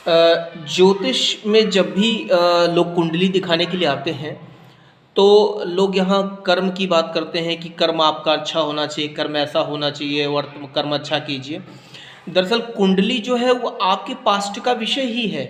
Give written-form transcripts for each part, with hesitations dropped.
ज्योतिष में जब भी लोग कुंडली दिखाने के लिए आते हैं, तो लोग यहाँ कर्म की बात करते हैं कि कर्म आपका अच्छा होना चाहिए, कर्म ऐसा होना चाहिए, वर्त कर्म अच्छा कीजिए। दरअसल कुंडली जो है वो आपके पास्ट का विषय ही है,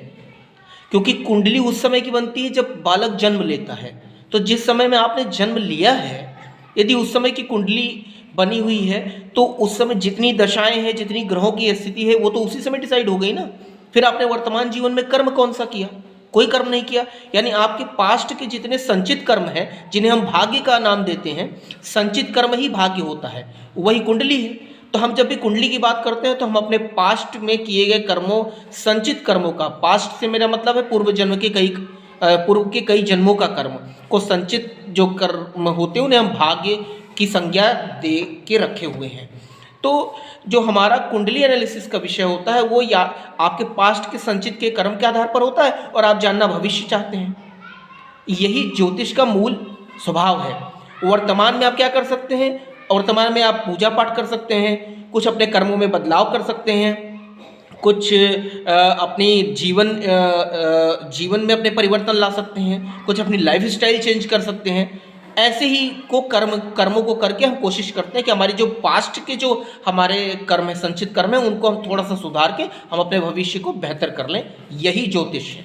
क्योंकि कुंडली उस समय की बनती है जब बालक जन्म लेता है। तो जिस समय में आपने जन्म लिया है, यदि उस समय की कुंडली बनी हुई है, तो उस समय जितनी दशाएं हैं, जितनी ग्रहों की स्थिति है, वो तो उसी समय डिसाइड हो गई ना। फिर आपने वर्तमान जीवन में कर्म कौन सा किया? कोई कर्म नहीं किया। यानी आपके पास्ट के जितने संचित कर्म हैं, जिन्हें हम भाग्य का नाम देते हैं, संचित कर्म ही भाग्य होता है, वही कुंडली है। तो हम जब भी कुंडली की बात करते हैं तो हम अपने पास्ट में किए गए कर्मों, संचित कर्मों का, पास्ट से मेरा मतलब है पूर्व जन्म के कई पूर्व के कई जन्मों का कर्म को, संचित जो कर्म होते हैं उन्हें हम भाग्य की संज्ञा दे के रखे हुए हैं। तो जो हमारा कुंडली एनालिसिस का विषय होता है वो या आपके पास्ट के संचित के कर्म के आधार पर होता है, और आप जानना भविष्य चाहते हैं। यही ज्योतिष का मूल स्वभाव है। वर्तमान में आप क्या कर सकते हैं? वर्तमान में आप पूजा पाठ कर सकते हैं, कुछ अपने कर्मों में बदलाव कर सकते हैं, कुछ अपनी जीवन में अपने परिवर्तन ला सकते हैं, कुछ अपनी लाइफ स्टाइल चेंज कर सकते हैं। ऐसे ही कर्मों को करके हम कोशिश करते हैं कि हमारी जो पास्ट के जो हमारे कर्म है, संचित कर्म है, उनको हम थोड़ा सा सुधार के हम अपने भविष्य को बेहतर कर लें। यही ज्योतिष है।